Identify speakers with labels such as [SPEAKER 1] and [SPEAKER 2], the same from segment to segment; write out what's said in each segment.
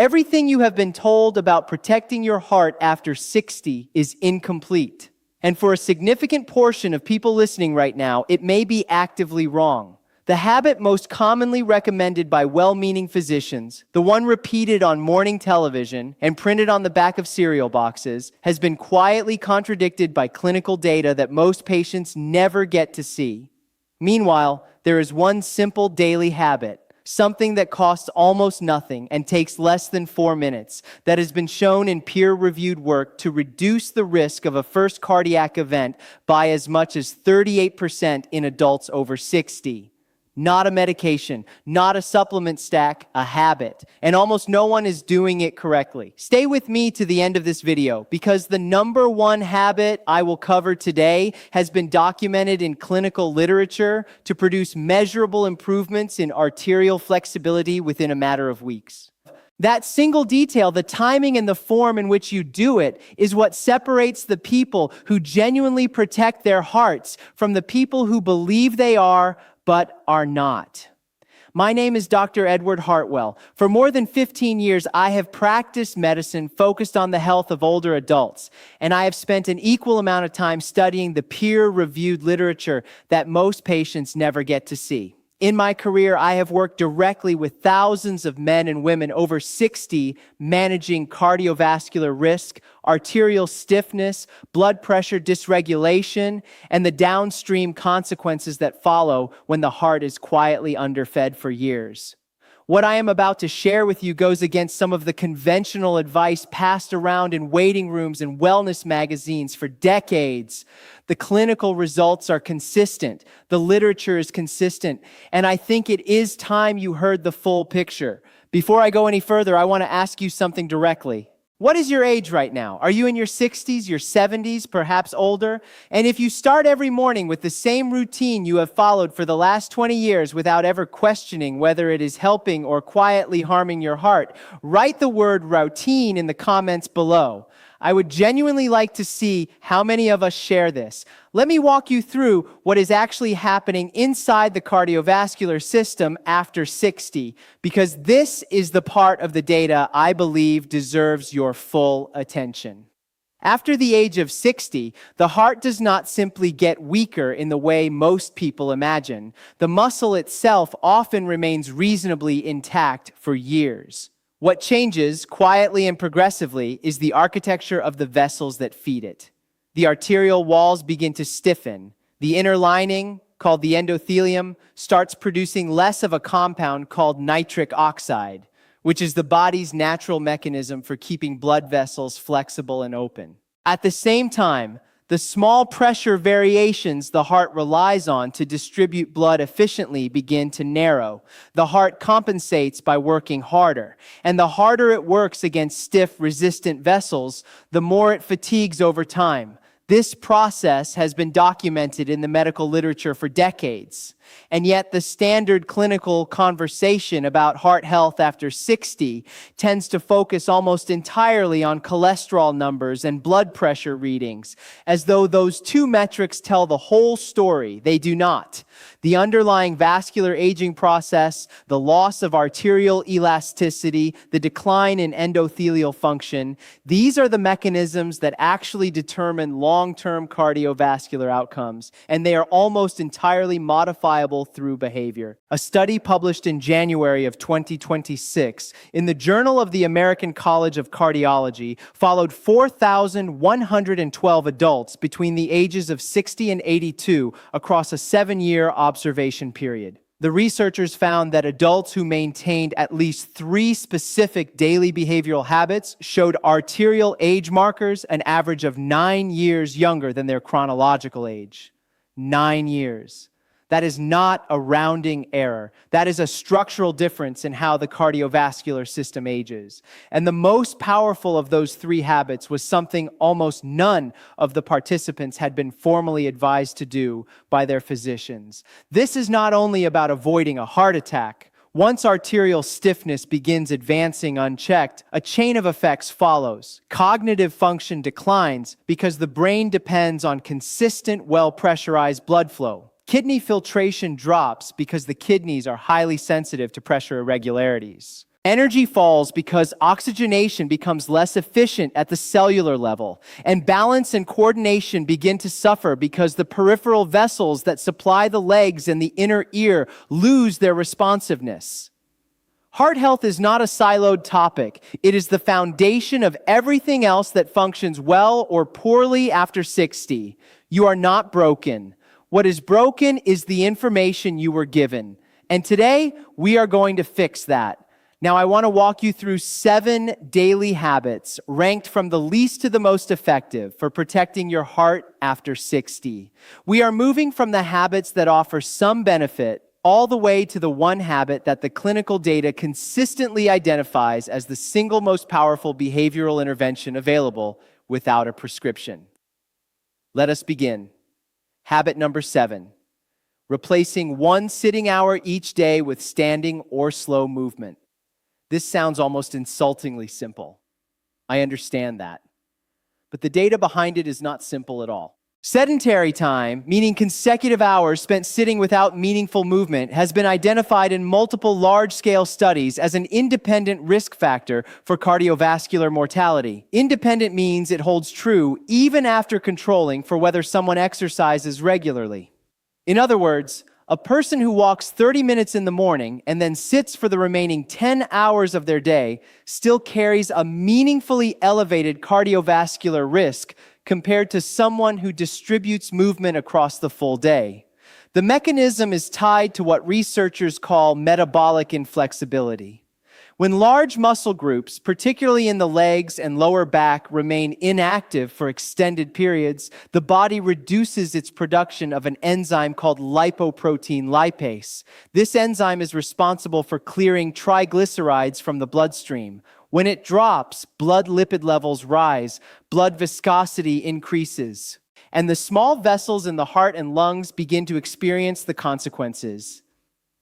[SPEAKER 1] Everything you have been told about protecting your heart after 60 is incomplete. And for a significant portion of people listening right now, it may be actively wrong. The habit most commonly recommended by well-meaning physicians, the one repeated on morning television and printed on the back of cereal boxes, has been quietly contradicted by clinical data that most patients never get to see. Meanwhile, there is one simple daily habit, something that costs almost nothing and takes less than 4 minutes, that has been shown in peer-reviewed work to reduce the risk of a first cardiac event by as much as 38% in adults over 60. Not a medication, not a supplement stack, a habit. And almost no one is doing it correctly. Stay with me to the end of this video, because the number one habit I will cover today has been documented in clinical literature to produce measurable improvements in arterial flexibility within a matter of weeks. That single detail, the timing and the form in which you do it, is what separates the people who genuinely protect their hearts from the people who believe they are but are not. My name is Dr. Edward Hartwell. For more than 15 years, I have practiced medicine focused on the health of older adults, and I have spent an equal amount of time studying the peer-reviewed literature that most patients never get to see. In my career, I have worked directly with thousands of men and women over 60 managing cardiovascular risk, arterial stiffness, blood pressure dysregulation, and the downstream consequences that follow when the heart is quietly underfed for years. What I am about to share with you goes against some of the conventional advice passed around in waiting rooms and wellness magazines for decades. The clinical results are consistent. The literature is consistent. And I think it is time you heard the full picture. Before I go any further, I want to ask you something directly. What is your age right now? Are you in your 60s, your 70s, perhaps older? And if you start every morning with the same routine you have followed for the last 20 years without ever questioning whether it is helping or quietly harming your heart, write the word routine in the comments below. I would genuinely like to see how many of us share this. Let me walk you through what is actually happening inside the cardiovascular system after 60, because this is the part of the data I believe deserves your full attention. After the age of 60, the heart does not simply get weaker in the way most people imagine. The muscle itself often remains reasonably intact for years. What changes, quietly and progressively, is the architecture of the vessels that feed it. The arterial walls begin to stiffen. The inner lining, called the endothelium, starts producing less of a compound called nitric oxide, which is the body's natural mechanism for keeping blood vessels flexible and open. At the same time, the small pressure variations the heart relies on to distribute blood efficiently begin to narrow. The heart compensates by working harder, and the harder it works against stiff, resistant vessels, the more it fatigues over time. This process has been documented in the medical literature for decades. And yet the standard clinical conversation about heart health after 60 tends to focus almost entirely on cholesterol numbers and blood pressure readings, as though those two metrics tell the whole story. They do not. The underlying vascular aging process, the loss of arterial elasticity, the decline in endothelial function, these are the mechanisms that actually determine long-term cardiovascular outcomes, and they are almost entirely modifiable through behavior. A study published in January of 2026 in the Journal of the American College of Cardiology followed 4,112 adults between the ages of 60 and 82 across a 7-year observation period. The researchers found that adults who maintained at least 3 specific daily behavioral habits showed arterial age markers an average of 9 years younger than their chronological age. 9 years. That is not a rounding error. That is a structural difference in how the cardiovascular system ages. And the most powerful of those 3 habits was something almost none of the participants had been formally advised to do by their physicians. This is not only about avoiding a heart attack. Once arterial stiffness begins advancing unchecked, a chain of effects follows. Cognitive function declines because the brain depends on consistent, well-pressurized blood flow. Kidney filtration drops because the kidneys are highly sensitive to pressure irregularities. Energy falls because oxygenation becomes less efficient at the cellular level, and balance and coordination begin to suffer because the peripheral vessels that supply the legs and the inner ear lose their responsiveness. Heart health is not a siloed topic. It is the foundation of everything else that functions well or poorly after 60. You are not broken. What is broken is the information you were given. And today, we are going to fix that. Now, I want to walk you through 7 daily habits ranked from the least to the most effective for protecting your heart after 60. We are moving from the habits that offer some benefit all the way to the one habit that the clinical data consistently identifies as the single most powerful behavioral intervention available without a prescription. Let us begin. Habit number 7, replacing 1 sitting hour each day with standing or slow movement. This sounds almost insultingly simple. I understand that. But the data behind it is not simple at all. Sedentary time, meaning consecutive hours spent sitting without meaningful movement, has been identified in multiple large-scale studies as an independent risk factor for cardiovascular mortality. Independent means it holds true even after controlling for whether someone exercises regularly. In other words, a person who walks 30 minutes in the morning and then sits for the remaining 10 hours of their day still carries a meaningfully elevated cardiovascular risk compared to someone who distributes movement across the full day. The mechanism is tied to what researchers call metabolic inflexibility. When large muscle groups, particularly in the legs and lower back, remain inactive for extended periods, the body reduces its production of an enzyme called lipoprotein lipase. This enzyme is responsible for clearing triglycerides from the bloodstream. When it drops, blood lipid levels rise, blood viscosity increases, and the small vessels in the heart and lungs begin to experience the consequences.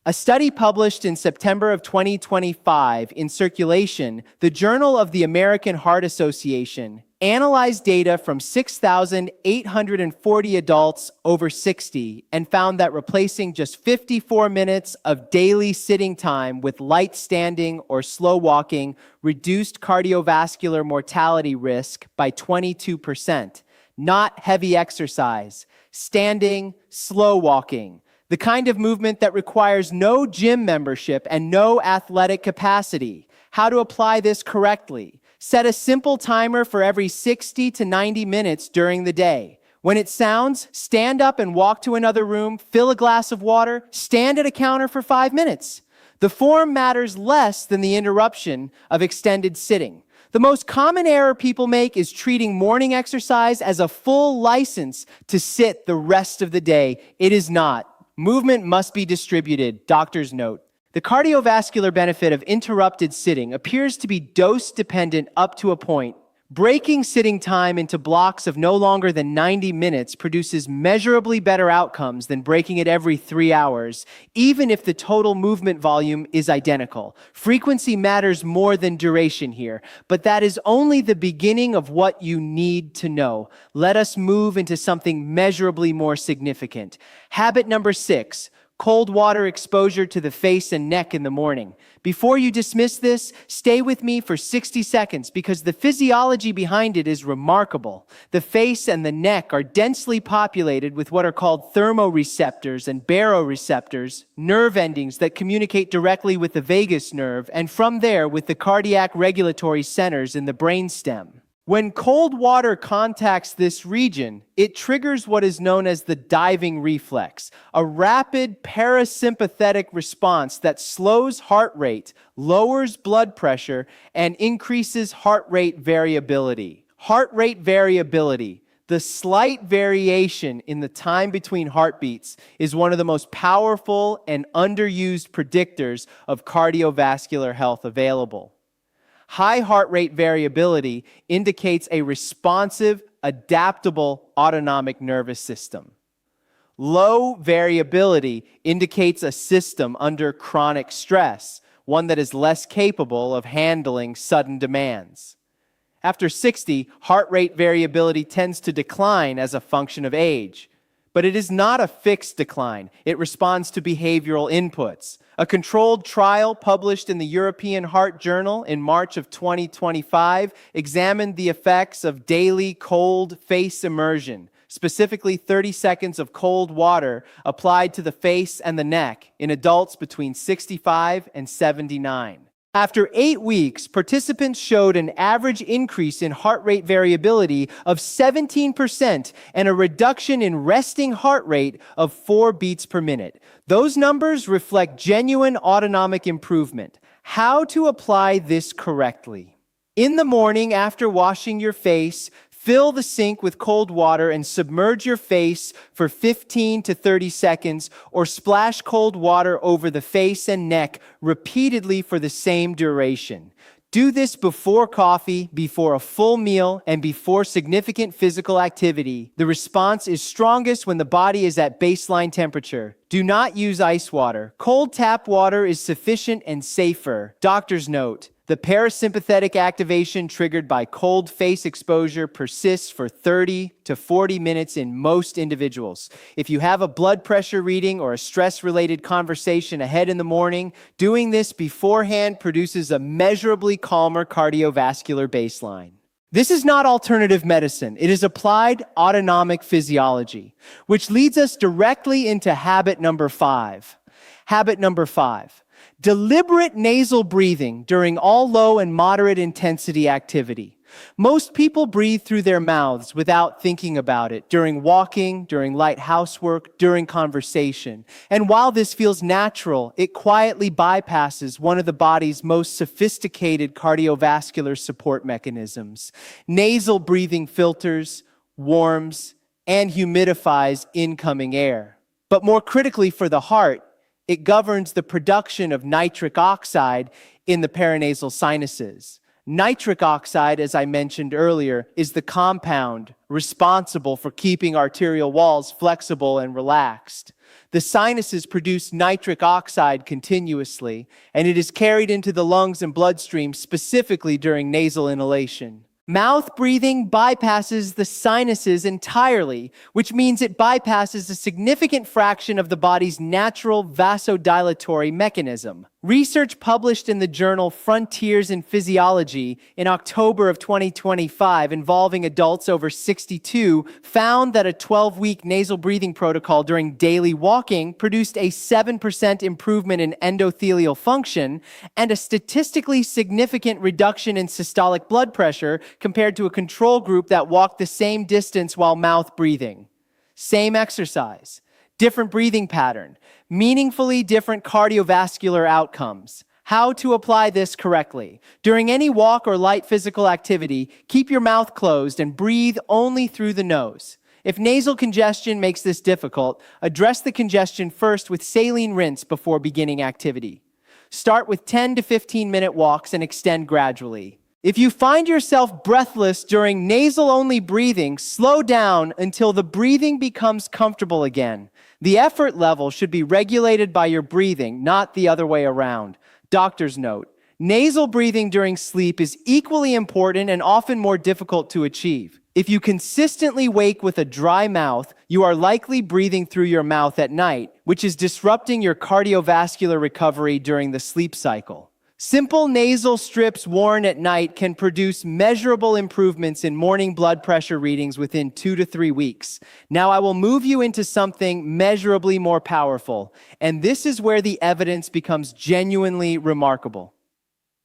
[SPEAKER 1] A study published in September of 2025 in Circulation, the Journal of the American Heart Association, analyzed data from 6,840 adults over 60 and found that replacing just 54 minutes of daily sitting time with light standing or slow walking reduced cardiovascular mortality risk by 22%. Not heavy exercise, standing, slow walking. The kind of movement that requires no gym membership and no athletic capacity. How to apply this correctly. Set a simple timer for every 60 to 90 minutes during the day. When it sounds, stand up and walk to another room, fill a glass of water, stand at a counter for 5 minutes. The form matters less than the interruption of extended sitting. The most common error people make is treating morning exercise as a full license to sit the rest of the day. It is not. Movement must be distributed, doctors note. The cardiovascular benefit of interrupted sitting appears to be dose-dependent up to a point. Breaking sitting time into blocks of no longer than 90 minutes produces measurably better outcomes than breaking it every 3 hours, even if the total movement volume is identical. Frequency matters more than duration here, but that is only the beginning of what you need to know. Let us move into something measurably more significant. Habit number 6. Cold water exposure to the face and neck in the morning. Before you dismiss this, stay with me for 60 seconds because the physiology behind it is remarkable. The face and the neck are densely populated with what are called thermoreceptors and baroreceptors, nerve endings that communicate directly with the vagus nerve and from there with the cardiac regulatory centers in the brainstem. When cold water contacts this region, it triggers what is known as the diving reflex, a rapid parasympathetic response that slows heart rate, lowers blood pressure, and increases heart rate variability. Heart rate variability, the slight variation in the time between heartbeats, is one of the most powerful and underused predictors of cardiovascular health available. High heart rate variability indicates a responsive, adaptable autonomic nervous system. Low variability indicates a system under chronic stress, one that is less capable of handling sudden demands. After 60, heart rate variability tends to decline as a function of age. But it is not a fixed decline. It responds to behavioral inputs. A controlled trial published in the European Heart Journal in March of 2025 examined the effects of daily cold face immersion, specifically 30 seconds of cold water applied to the face and the neck in adults between 65 and 79. After 8 weeks, participants showed an average increase in heart rate variability of 17% and a reduction in resting heart rate of 4 beats per minute. Those numbers reflect genuine autonomic improvement. How to apply this correctly? In the morning after washing your face, fill the sink with cold water and submerge your face for 15 to 30 seconds, or splash cold water over the face and neck repeatedly for the same duration. Do this before coffee, before a full meal, and before significant physical activity. The response is strongest when the body is at baseline temperature. Do not use ice water. Cold tap water is sufficient and safer. Doctor's note: the parasympathetic activation triggered by cold face exposure persists for 30 to 40 minutes in most individuals. If you have a blood pressure reading or a stress-related conversation ahead in the morning, doing this beforehand produces a measurably calmer cardiovascular baseline. This is not alternative medicine. It is applied autonomic physiology, which leads us directly into habit number 5. Habit number 5. Deliberate nasal breathing during all low and moderate intensity activity. Most people breathe through their mouths without thinking about it during walking, during light housework, during conversation. And while this feels natural, it quietly bypasses one of the body's most sophisticated cardiovascular support mechanisms. Nasal breathing filters, warms, and humidifies incoming air. But more critically for the heart, it governs the production of nitric oxide in the paranasal sinuses. Nitric oxide, as I mentioned earlier, is the compound responsible for keeping arterial walls flexible and relaxed. The sinuses produce nitric oxide continuously, and it is carried into the lungs and bloodstream specifically during nasal inhalation. Mouth breathing bypasses the sinuses entirely, which means it bypasses a significant fraction of the body's natural vasodilatory mechanism. Research published in the journal Frontiers in Physiology in October of 2025 involving adults over 62 found that a 12-week nasal breathing protocol during daily walking produced a 7% improvement in endothelial function and a statistically significant reduction in systolic blood pressure compared to a control group that walked the same distance while mouth breathing. Same exercise, different breathing pattern, meaningfully different cardiovascular outcomes. How to apply this correctly? During any walk or light physical activity, keep your mouth closed and breathe only through the nose. If nasal congestion makes this difficult, address the congestion first with saline rinse before beginning activity. Start with 10 to 15-minute walks and extend gradually. If you find yourself breathless during nasal-only breathing, slow down until the breathing becomes comfortable again. The effort level should be regulated by your breathing, not the other way around. Doctor's note: nasal breathing during sleep is equally important and often more difficult to achieve. If you consistently wake with a dry mouth, you are likely breathing through your mouth at night, which is disrupting your cardiovascular recovery during the sleep cycle. Simple nasal strips worn at night can produce measurable improvements in morning blood pressure readings within 2 to 3 weeks. Now I will move you into something measurably more powerful, and this is where the evidence becomes genuinely remarkable.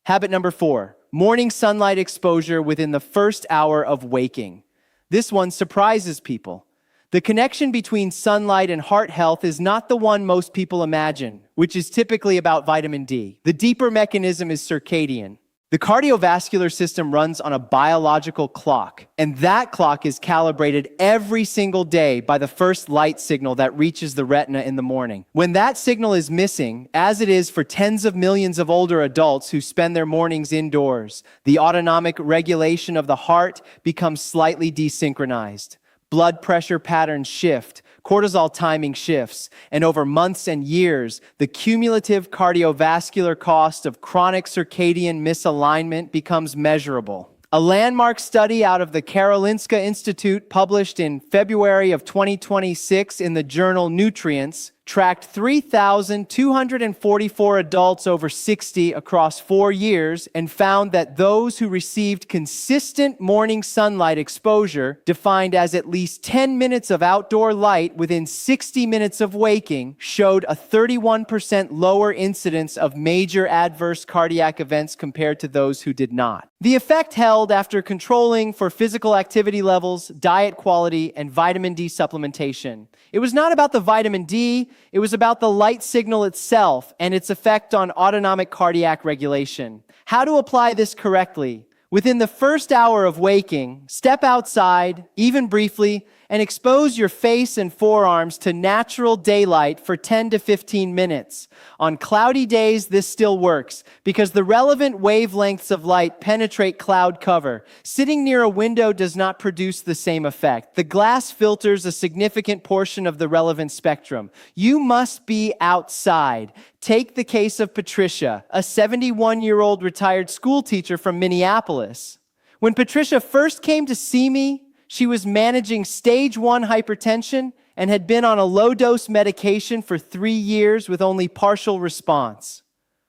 [SPEAKER 1] Habit number 4, morning sunlight exposure within the first hour of waking. This one surprises people. The connection between sunlight and heart health is not the one most people imagine, which is typically about vitamin D. The deeper mechanism is circadian. The cardiovascular system runs on a biological clock, and that clock is calibrated every single day by the first light signal that reaches the retina in the morning. When that signal is missing, as it is for tens of millions of older adults who spend their mornings indoors, the autonomic regulation of the heart becomes slightly desynchronized. Blood pressure patterns shift, cortisol timing shifts, and over months and years, the cumulative cardiovascular cost of chronic circadian misalignment becomes measurable. A landmark study out of the Karolinska Institute published in February of 2026 in the journal Nutrients tracked 3,244 adults over 60 across 4 years and found that those who received consistent morning sunlight exposure, defined as at least 10 minutes of outdoor light within 60 minutes of waking, showed a 31% lower incidence of major adverse cardiac events compared to those who did not. The effect held after controlling for physical activity levels, diet quality, and vitamin D supplementation. It was not about the vitamin D, it was about the light signal itself and its effect on autonomic cardiac regulation. How to apply this correctly? Within the first hour of waking, step outside, even briefly, and expose your face and forearms to natural daylight for 10 to 15 minutes. On cloudy days, this still works because the relevant wavelengths of light penetrate cloud cover. Sitting near a window does not produce the same effect. The glass filters a significant portion of the relevant spectrum. You must be outside. Take the case of Patricia, a 71-year-old retired school teacher from Minneapolis. When Patricia first came to see me, she was managing stage 1 hypertension and had been on a low-dose medication for 3 years with only partial response.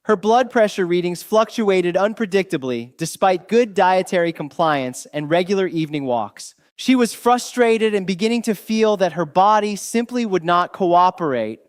[SPEAKER 1] Her blood pressure readings fluctuated unpredictably despite good dietary compliance and regular evening walks. She was frustrated and beginning to feel that her body simply would not cooperate.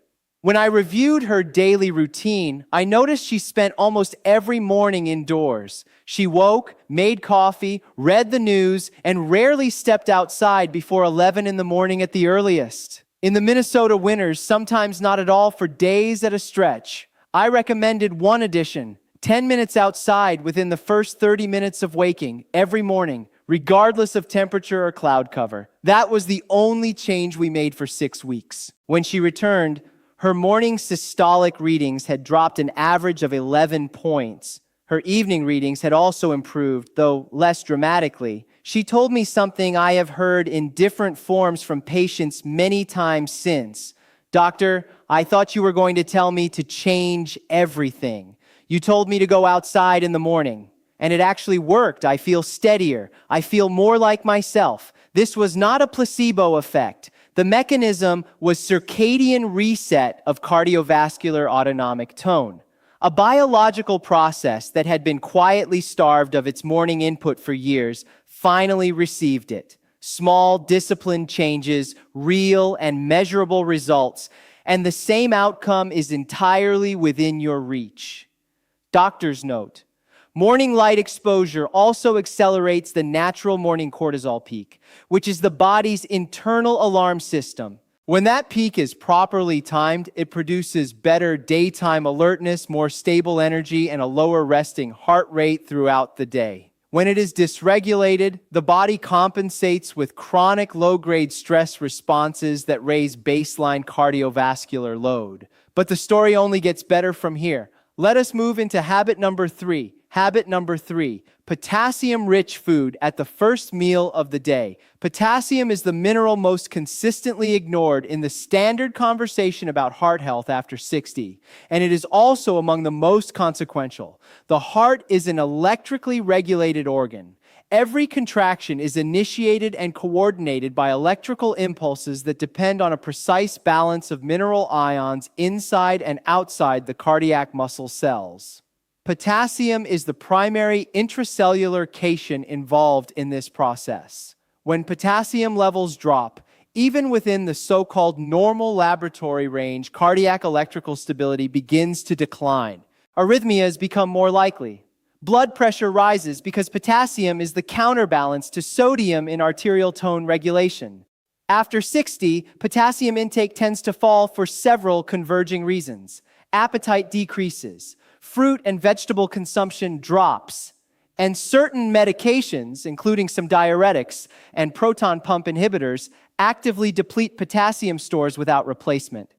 [SPEAKER 1] When I reviewed her daily routine, I noticed she spent almost every morning indoors. She woke, made coffee, read the news, and rarely stepped outside before 11 in the morning at the earliest. In the Minnesota winters, sometimes not at all for days at a stretch. I recommended one addition: 10 minutes outside within the first 30 minutes of waking every morning, regardless of temperature or cloud cover. That was the only change we made for 6 weeks. When she returned, her morning systolic readings had dropped an average of 11 points. Her evening readings had also improved, though less dramatically. She told me something I have heard in different forms from patients many times since. "Doctor, I thought you were going to tell me to change everything. You told me to go outside in the morning. And it actually worked. I feel steadier. I feel more like myself. This was not a placebo effect. The mechanism was circadian reset of cardiovascular autonomic tone, a biological process that had been quietly starved of its morning input for years, finally received it. Small, disciplined changes, real and measurable results, and the same outcome is entirely within your reach." Doctor's note: morning light exposure also accelerates the natural morning cortisol peak, which is the body's internal alarm system. When that peak is properly timed, it produces better daytime alertness, more stable energy, and a lower resting heart rate throughout the day. When it is dysregulated, the body compensates with chronic low-grade stress responses that raise baseline cardiovascular load. But the story only gets better from here. Let us move into habit number 3. Habit number 3, potassium-rich food at the first meal of the day. Potassium is the mineral most consistently ignored in the standard conversation about heart health after 60, and it is also among the most consequential. The heart is an electrically regulated organ. Every contraction is initiated and coordinated by electrical impulses that depend on a precise balance of mineral ions inside and outside the cardiac muscle cells. Potassium is the primary intracellular cation involved in this process. When potassium levels drop, even within the so-called normal laboratory range, cardiac electrical stability begins to decline. Arrhythmias become more likely. Blood pressure rises because potassium is the counterbalance to sodium in arterial tone regulation. After 60, potassium intake tends to fall for several converging reasons. Appetite decreases. Fruit and vegetable consumption drops, and certain medications, including some diuretics and proton pump inhibitors, actively deplete potassium stores without replacement.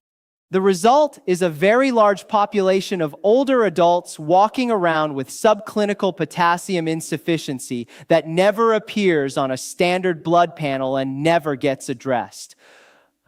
[SPEAKER 1] The result is a very large population of older adults walking around with subclinical potassium insufficiency that never appears on a standard blood panel and never gets addressed.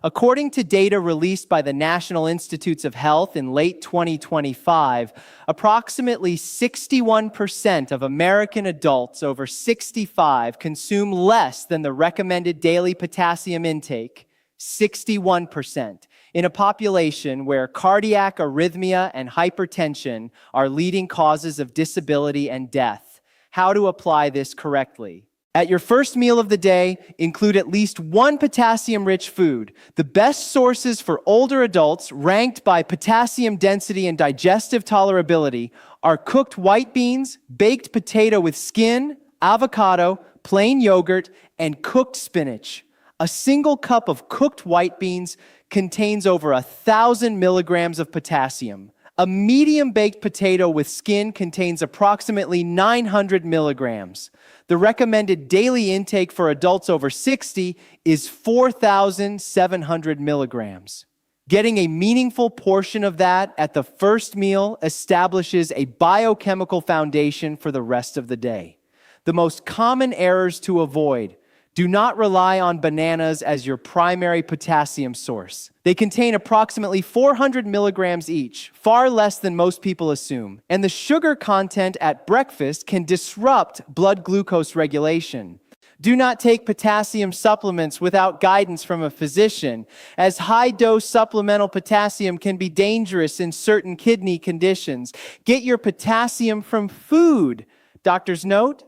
[SPEAKER 1] According to data released by the National Institutes of Health in late 2025, approximately 61% of American adults over 65 consume less than the recommended daily potassium intake. 61%. In a population where cardiac arrhythmia and hypertension are leading causes of disability and death, how to apply this correctly. At your first meal of the day, include at least one potassium-rich food. The best sources for older adults, ranked by potassium density and digestive tolerability, are cooked white beans, baked potato with skin, avocado, plain yogurt, and cooked spinach. A single cup of cooked white beans contains over 1,000 milligrams of potassium. A medium baked potato with skin contains approximately 900 milligrams. The recommended daily intake for adults over 60 is 4,700 milligrams. Getting a meaningful portion of that at the first meal establishes a biochemical foundation for the rest of the day. The most common errors to avoid: do not rely on bananas as your primary potassium source. They contain approximately 400 milligrams each, far less than most people assume, and the sugar content at breakfast can disrupt blood glucose regulation. Do not take potassium supplements without guidance from a physician, as high-dose supplemental potassium can be dangerous in certain kidney conditions. Get your potassium from food. Doctors note,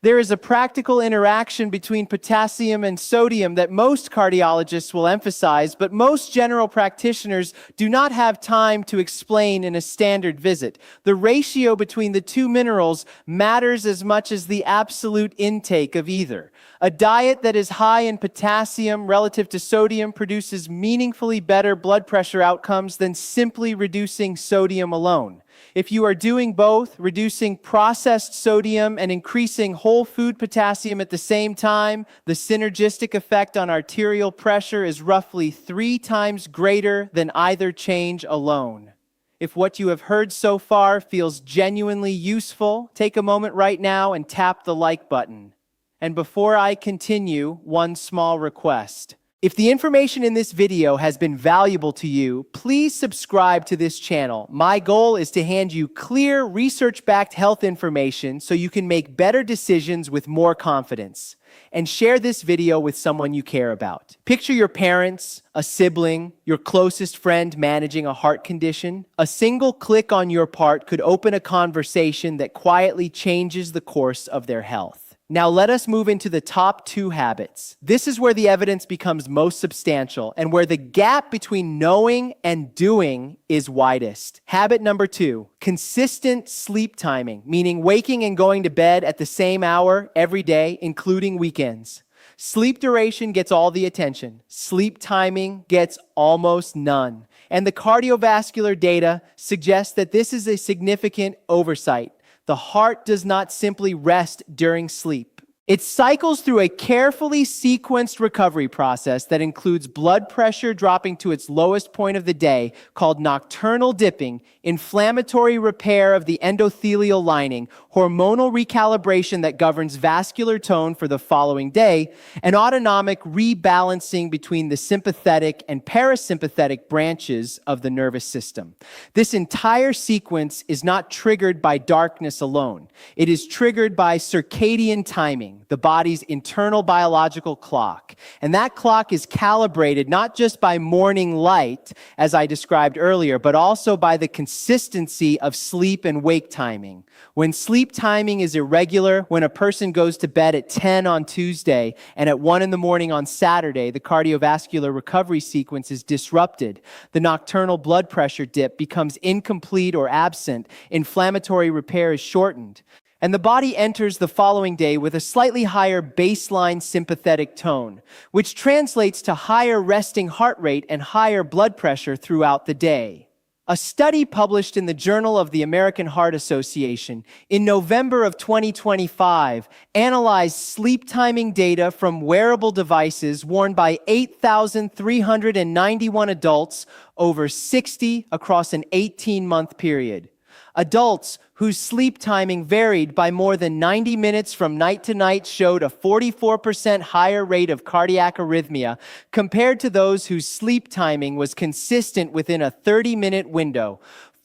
[SPEAKER 1] there is a practical interaction between potassium and sodium that most cardiologists will emphasize, but most general practitioners do not have time to explain in a standard visit. The ratio between the two minerals matters as much as the absolute intake of either. A diet that is high in potassium relative to sodium produces meaningfully better blood pressure outcomes than simply reducing sodium alone. If you are doing both, reducing processed sodium and increasing whole food potassium at the same time, the synergistic effect on arterial pressure is roughly 3 times greater than either change alone. If what you have heard so far feels genuinely useful, take a moment right now and tap the like button. And before I continue, one small request. If the information in this video has been valuable to you, please subscribe to this channel. My goal is to hand you clear, research-backed health information so you can make better decisions with more confidence. And share this video with someone you care about. Picture your parents, a sibling, your closest friend managing a heart condition. A single click on your part could open a conversation that quietly changes the course of their health. Now let us move into the top 2 habits. This is where the evidence becomes most substantial and where the gap between knowing and doing is widest. Habit number 2, consistent sleep timing, meaning waking and going to bed at the same hour every day, including weekends. Sleep duration gets all the attention. Sleep timing gets almost none. And the cardiovascular data suggests that this is a significant oversight. The heart does not simply rest during sleep. It cycles through a carefully sequenced recovery process that includes blood pressure dropping to its lowest point of the day, called nocturnal dipping, inflammatory repair of the endothelial lining, hormonal recalibration that governs vascular tone for the following day, and autonomic rebalancing between the sympathetic and parasympathetic branches of the nervous system. This entire sequence is not triggered by darkness alone. It is triggered by circadian timing, the body's internal biological clock. And that clock is calibrated not just by morning light, as I described earlier, but also by the consistency of sleep and wake timing. When sleep timing is irregular, when a person goes to bed at 10 on Tuesday and at 1 in the morning on Saturday, the cardiovascular recovery sequence is disrupted. The nocturnal blood pressure dip becomes incomplete or absent. Inflammatory repair is shortened. And the body enters the following day with a slightly higher baseline sympathetic tone, which translates to higher resting heart rate and higher blood pressure throughout the day. A study published in the Journal of the American Heart Association in November of 2025 analyzed sleep timing data from wearable devices worn by 8,391 adults over 60 across an 18-month period. Adults whose sleep timing varied by more than 90 minutes from night to night showed a 44% higher rate of cardiac arrhythmia compared to those whose sleep timing was consistent within a 30-minute window.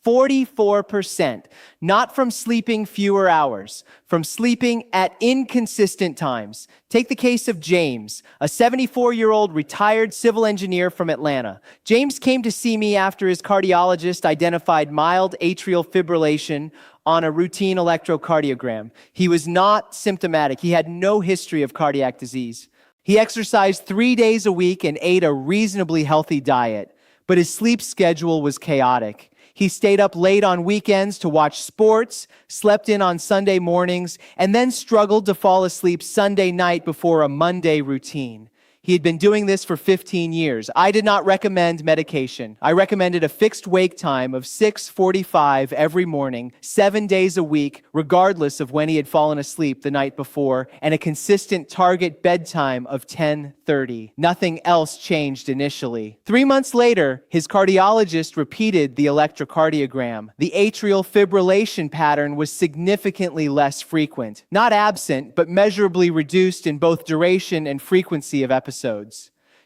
[SPEAKER 1] 44%, not from sleeping fewer hours, from sleeping at inconsistent times. Take the case of James, a 74-year-old retired civil engineer from Atlanta. James came to see me after his cardiologist identified mild atrial fibrillation on a routine electrocardiogram. He was not symptomatic. He had no history of cardiac disease. He exercised 3 days a week and ate a reasonably healthy diet, but his sleep schedule was chaotic. He stayed up late on weekends to watch sports, slept in on Sunday mornings, and then struggled to fall asleep Sunday night before a Monday routine. He had been doing this for 15 years. I did not recommend medication. I recommended a fixed wake time of 6:45 every morning, 7 days a week, regardless of when he had fallen asleep the night before, and a consistent target bedtime of 10:30. Nothing else changed initially. 3 months later, his cardiologist repeated the electrocardiogram. The atrial fibrillation pattern was significantly less frequent. Not absent, but measurably reduced in both duration and frequency of episodes.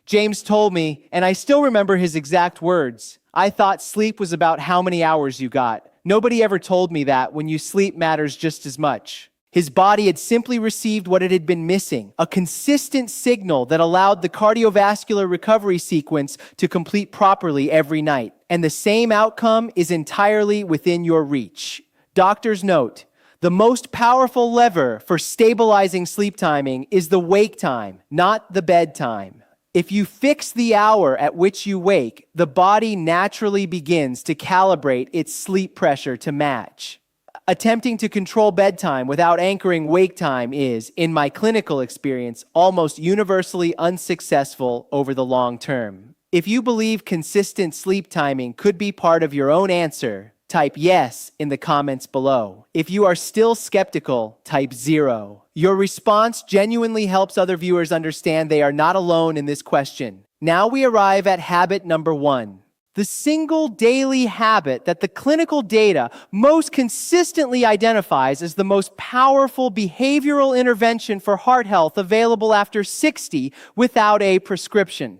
[SPEAKER 1] James told me, and I still remember his exact words, "I thought sleep was about how many hours you got. Nobody ever told me that when you sleep matters just as much." His body had simply received what it had been missing, a consistent signal that allowed the cardiovascular recovery sequence to complete properly every night. And the same outcome is entirely within your reach. Doctor's note: the most powerful lever for stabilizing sleep timing is the wake time, not the bedtime. If you fix the hour at which you wake, the body naturally begins to calibrate its sleep pressure to match. Attempting to control bedtime without anchoring wake time is, in my clinical experience, almost universally unsuccessful over the long term. If you believe consistent sleep timing could be part of your own answer, type yes in the comments below. If you are still skeptical, type 0. Your response genuinely helps other viewers understand they are not alone in this question. Now we arrive at habit number 1. The single daily habit that the clinical data most consistently identifies as the most powerful behavioral intervention for heart health available after 60 without a prescription.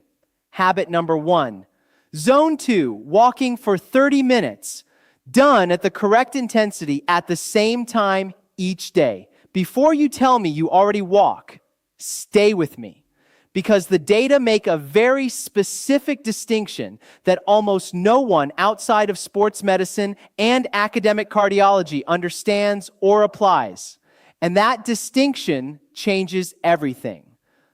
[SPEAKER 1] Habit number 1. Zone 2, walking for 30 minutes. Done at the correct intensity at the same time each day. Before you tell me you already walk, stay with me, because the data make a very specific distinction that almost no one outside of sports medicine and academic cardiology understands or applies. And that distinction changes everything.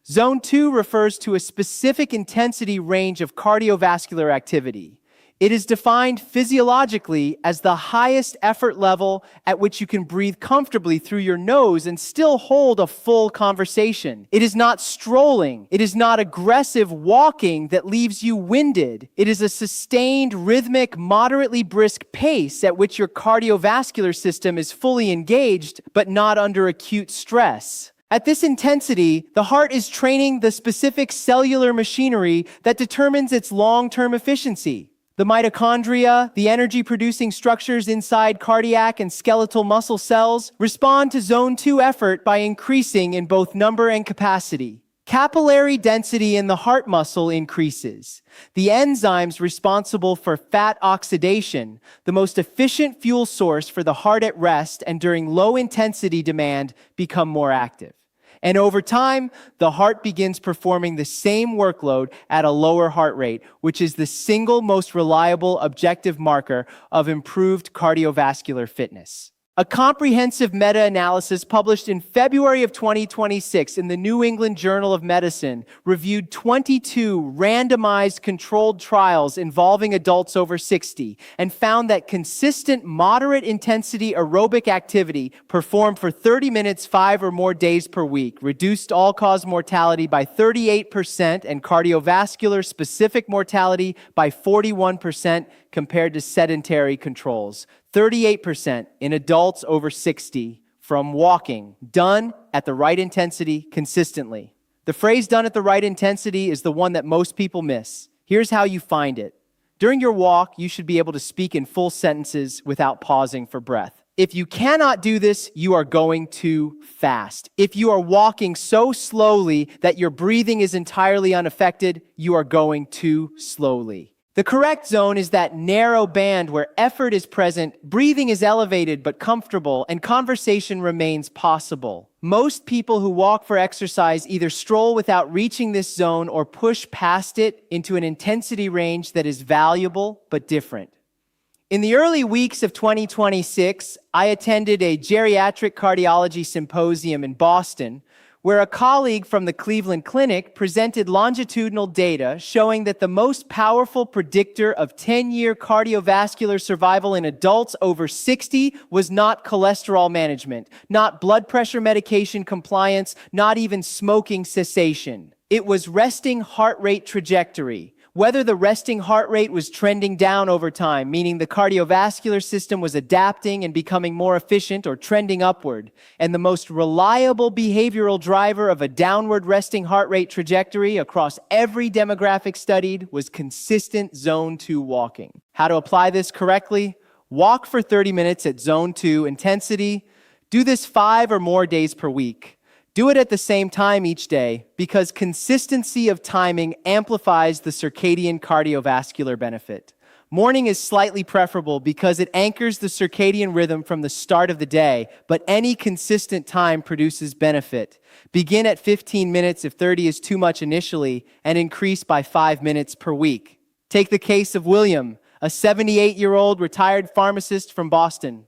[SPEAKER 1] Zone 2 refers to a specific intensity range of cardiovascular activity. It is defined physiologically as the highest effort level at which you can breathe comfortably through your nose and still hold a full conversation. It is not strolling. It is not aggressive walking that leaves you winded. It is a sustained, rhythmic, moderately brisk pace at which your cardiovascular system is fully engaged, but not under acute stress. At this intensity, the heart is training the specific cellular machinery that determines its long-term efficiency. The mitochondria, the energy-producing structures inside cardiac and skeletal muscle cells, respond to zone 2 effort by increasing in both number and capacity. Capillary density in the heart muscle increases. The enzymes responsible for fat oxidation, the most efficient fuel source for the heart at rest and during low-intensity demand, become more active. And over time, the heart begins performing the same workload at a lower heart rate, which is the single most reliable objective marker of improved cardiovascular fitness. A comprehensive meta-analysis published in February of 2026 in the New England Journal of Medicine reviewed 22 randomized controlled trials involving adults over 60 and found that consistent moderate intensity aerobic activity performed for 30 minutes 5 or more days per week reduced all-cause mortality by 38% and cardiovascular specific mortality by 41% compared to sedentary controls. 38% in adults over 60 from walking, done at the right intensity consistently. The phrase "done at the right intensity" is the one that most people miss. Here's how you find it. During your walk, you should be able to speak in full sentences without pausing for breath. If you cannot do this, you are going too fast. If you are walking so slowly that your breathing is entirely unaffected, you are going too slowly. The correct zone is that narrow band where effort is present, breathing is elevated but comfortable, and conversation remains possible. Most people who walk for exercise either stroll without reaching this zone or push past it into an intensity range that is valuable but different. In the early weeks of 2026, I attended a geriatric cardiology symposium in Boston, where a colleague from the Cleveland Clinic presented longitudinal data showing that the most powerful predictor of 10-year cardiovascular survival in adults over 60 was not cholesterol management, not blood pressure medication compliance, not even smoking cessation. It was resting heart rate trajectory. Whether the resting heart rate was trending down over time, meaning the cardiovascular system was adapting and becoming more efficient, or trending upward. And the most reliable behavioral driver of a downward resting heart rate trajectory across every demographic studied was consistent zone 2 walking. How to apply this correctly? Walk for 30 minutes at zone 2 intensity. Do this 5 or more days per week. Do it at the same time each day because consistency of timing amplifies the circadian cardiovascular benefit. Morning is slightly preferable because it anchors the circadian rhythm from the start of the day, but any consistent time produces benefit. Begin at 15 minutes if 30 is too much initially, and increase by 5 minutes per week. Take the case of William, a 78-year-old retired pharmacist from Boston.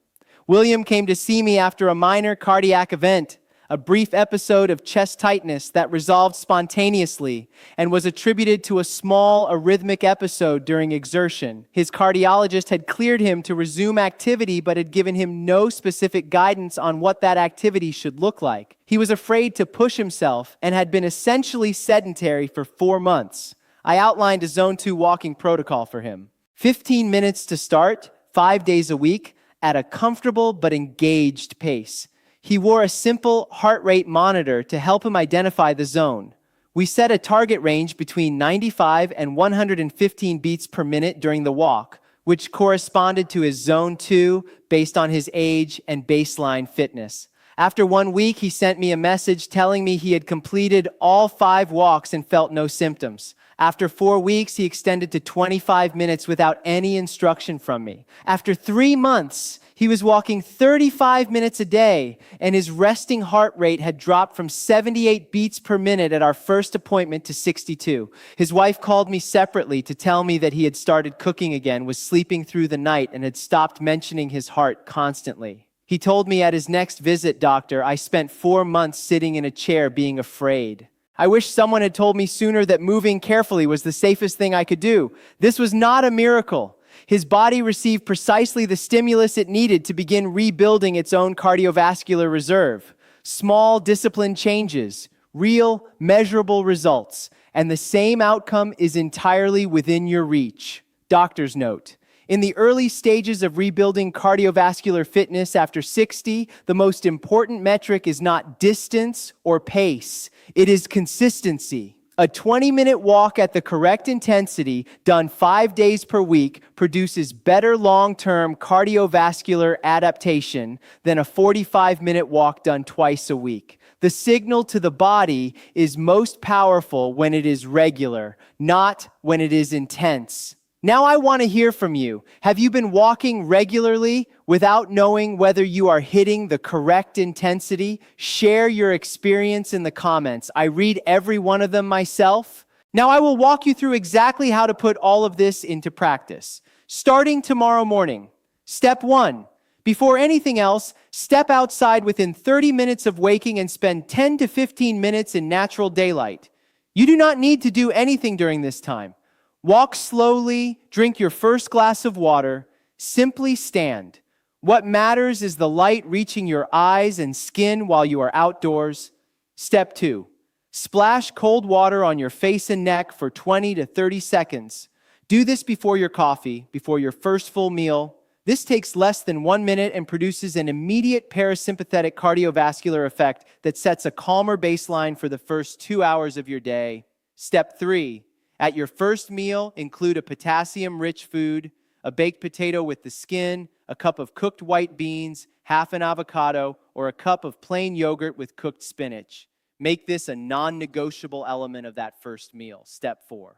[SPEAKER 1] William came to see me after a minor cardiac event, a brief episode of chest tightness that resolved spontaneously and was attributed to a small arrhythmic episode during exertion. His cardiologist had cleared him to resume activity but had given him no specific guidance on what that activity should look like. He was afraid to push himself and had been essentially sedentary for 4 months. I outlined a zone 2 walking protocol for him. 15 minutes to start, 5 days a week, at a comfortable but engaged pace. He wore a simple heart rate monitor to help him identify the zone. We set a target range between 95 and 115 beats per minute during the walk, which corresponded to his zone 2 based on his age and baseline fitness. After 1 week, he sent me a message telling me he had completed all 5 walks and felt no symptoms. After 4 weeks, he extended to 25 minutes without any instruction from me. After 3 months, he was walking 35 minutes a day, and his resting heart rate had dropped from 78 beats per minute at our first appointment to 62. His wife called me separately to tell me that he had started cooking again, was sleeping through the night, and had stopped mentioning his heart constantly. He told me at his next visit, "Doctor, I spent 4 months sitting in a chair being afraid. I wish someone had told me sooner that moving carefully was the safest thing I could do. This was not a miracle." His body received precisely the stimulus it needed to begin rebuilding its own cardiovascular reserve. Small discipline changes, real, measurable results, and the same outcome is entirely within your reach. Doctor's note: in the early stages of rebuilding cardiovascular fitness after 60, the most important metric is not distance or pace, it is consistency. A 20-minute walk at the correct intensity, done 5 days per week, produces better long-term cardiovascular adaptation than a 45-minute walk done twice a week. The signal to the body is most powerful when it is regular, not when it is intense. Now I want to hear from you. Have you been walking regularly without knowing whether you are hitting the correct intensity? Share your experience in the comments. I read every one of them myself. Now I will walk you through exactly how to put all of this into practice. Starting tomorrow morning. Step 1. Before anything else, step outside within 30 minutes of waking and spend 10 to 15 minutes in natural daylight. You do not need to do anything during this time. Walk slowly, drink your first glass of water, simply stand. What matters is the light reaching your eyes and skin while you are outdoors. Step 2. Splash cold water on your face and neck for 20 to 30 seconds. Do this before your coffee, before your first full meal. This takes less than 1 minute and produces an immediate parasympathetic cardiovascular effect that sets a calmer baseline for the first 2 hours of your day. Step 3. At your first meal, include a potassium-rich food, a baked potato with the skin, a cup of cooked white beans, half an avocado, or a cup of plain yogurt with cooked spinach. Make this a non-negotiable element of that first meal. Step 4.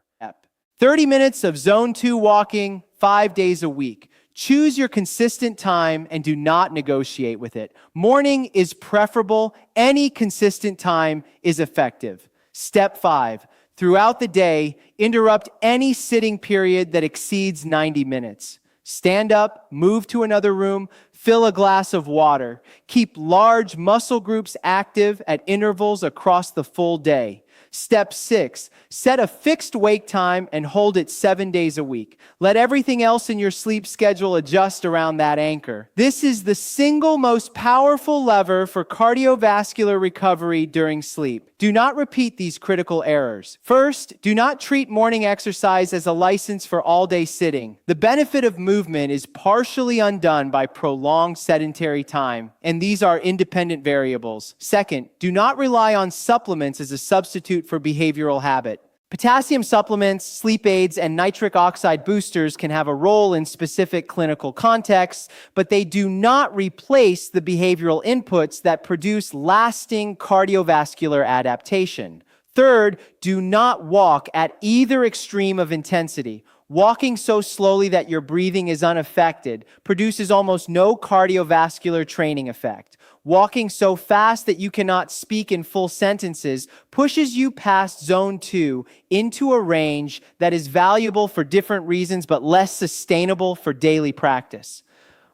[SPEAKER 1] 30 minutes of zone 2 walking, 5 days a week. Choose your consistent time and do not negotiate with it. Morning is preferable. Any consistent time is effective. Step 5. Throughout the day, interrupt any sitting period that exceeds 90 minutes. Stand up, move to another room, fill a glass of water. Keep large muscle groups active at intervals across the full day. Step 6, set a fixed wake time and hold it 7 days a week. Let everything else in your sleep schedule adjust around that anchor. This is the single most powerful lever for cardiovascular recovery during sleep. Do not repeat these critical errors. First, do not treat morning exercise as a license for all-day sitting. The benefit of movement is partially undone by prolonged sedentary time, and these are independent variables. Second, do not rely on supplements as a substitute for behavioral habit. Potassium supplements, sleep aids, and nitric oxide boosters can have a role in specific clinical contexts, but they do not replace the behavioral inputs that produce lasting cardiovascular adaptation. Third, do not walk at either extreme of intensity. Walking so slowly that your breathing is unaffected produces almost no cardiovascular training effect. Walking so fast that you cannot speak in full sentences pushes you past zone 2 into a range that is valuable for different reasons but less sustainable for daily practice.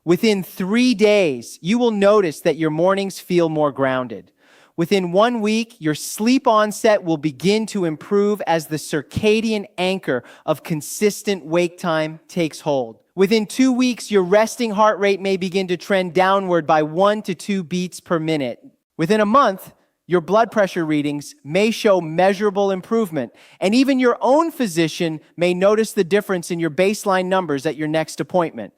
[SPEAKER 1] Within 3 days, you will notice that your mornings feel more grounded. Within 1 week, your sleep onset will begin to improve as the circadian anchor of consistent wake time takes hold. Within 2 weeks, your resting heart rate may begin to trend downward by 1 to 2 beats per minute. Within a month, your blood pressure readings may show measurable improvement, and even your own physician may notice the difference in your baseline numbers at your next appointment.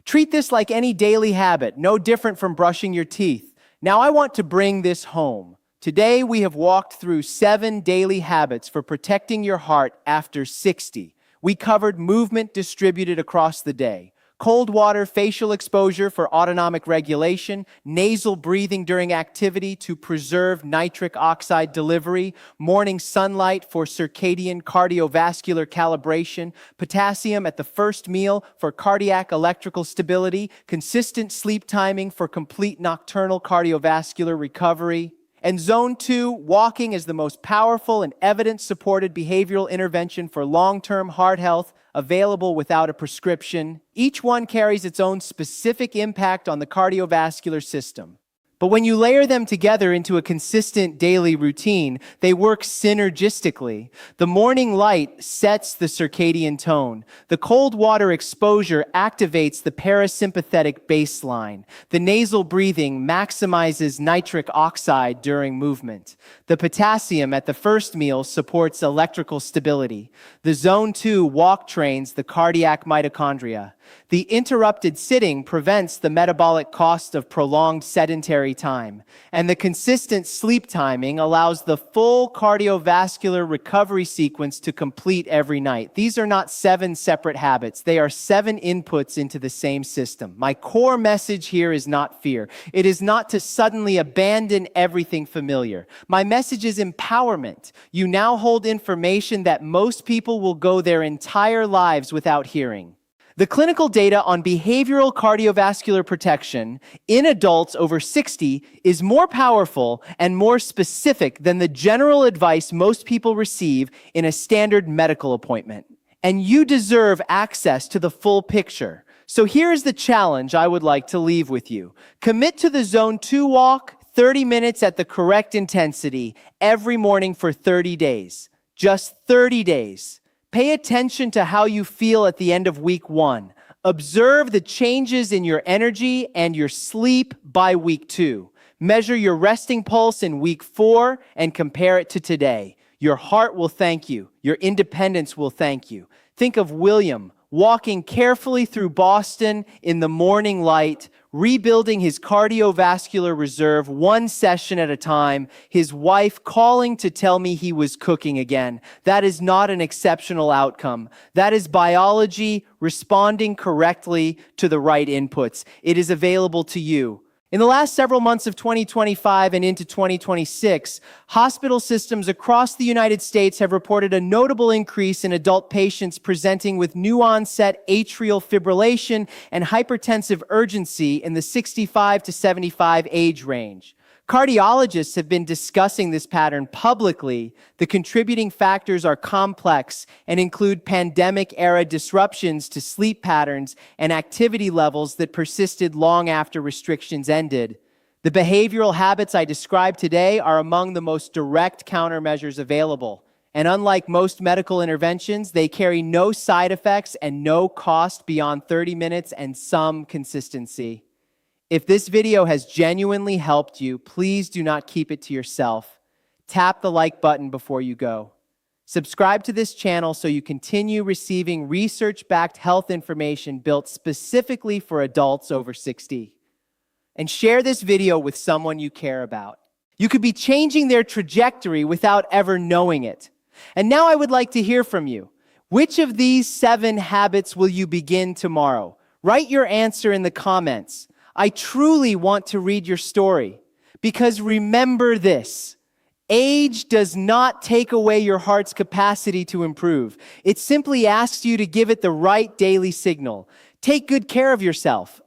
[SPEAKER 1] Treat this like any daily habit, no different from brushing your teeth. Now I want to bring this home. Today we have walked through 7 daily habits for protecting your heart after 60. We covered movement distributed across the day, cold water facial exposure for autonomic regulation, nasal breathing during activity to preserve nitric oxide delivery, morning sunlight for circadian cardiovascular calibration, potassium at the first meal for cardiac electrical stability, consistent sleep timing for complete nocturnal cardiovascular recovery, and zone 2, walking is the most powerful and evidence-supported behavioral intervention for long-term heart health available without a prescription. Each one carries its own specific impact on the cardiovascular system. But when you layer them together into a consistent daily routine, they work synergistically. The morning light sets the circadian tone. The cold water exposure activates the parasympathetic baseline. The nasal breathing maximizes nitric oxide during movement. The potassium at the first meal supports electrical stability. The zone 2 walk trains the cardiac mitochondria. The interrupted sitting prevents the metabolic cost of prolonged sedentary time, and the consistent sleep timing allows the full cardiovascular recovery sequence to complete every night. These are not 7 separate habits. They are 7 inputs into the same system. My core message here is not fear. It is not to suddenly abandon everything familiar. My message is empowerment. You now hold information that most people will go their entire lives without hearing. The clinical data on behavioral cardiovascular protection in adults over 60 is more powerful and more specific than the general advice most people receive in a standard medical appointment. And you deserve access to the full picture. So here's the challenge I would like to leave with you. Commit to the zone 2 walk, 30 minutes at the correct intensity, every morning for 30 days. Just 30 days. Pay attention to how you feel at the end of week 1. Observe the changes in your energy and your sleep by week 2. Measure your resting pulse in week 4 and compare it to today. Your heart will thank you. Your independence will thank you. Think of William walking carefully through Boston in the morning light, rebuilding his cardiovascular reserve 1 session at a time, his wife calling to tell me he was cooking again. That is not an exceptional outcome. That is biology responding correctly to the right inputs. It is available to you. In the last several months of 2025 and into 2026, hospital systems across the United States have reported a notable increase in adult patients presenting with new-onset atrial fibrillation and hypertensive urgency in the 65 to 75 age range. Cardiologists have been discussing this pattern publicly. The contributing factors are complex and include pandemic-era disruptions to sleep patterns and activity levels that persisted long after restrictions ended. The behavioral habits I described today are among the most direct countermeasures available. And unlike most medical interventions, they carry no side effects and no cost beyond 30 minutes and some consistency. If this video has genuinely helped you, please do not keep it to yourself. Tap the like button before you go. Subscribe to this channel so you continue receiving research-backed health information built specifically for adults over 60. And share this video with someone you care about. You could be changing their trajectory without ever knowing it. And now I would like to hear from you. Which of these 7 habits will you begin tomorrow? Write your answer in the comments. I truly want to read your story, because remember this: age does not take away your heart's capacity to improve. It simply asks you to give it the right daily signal. Take good care of yourself.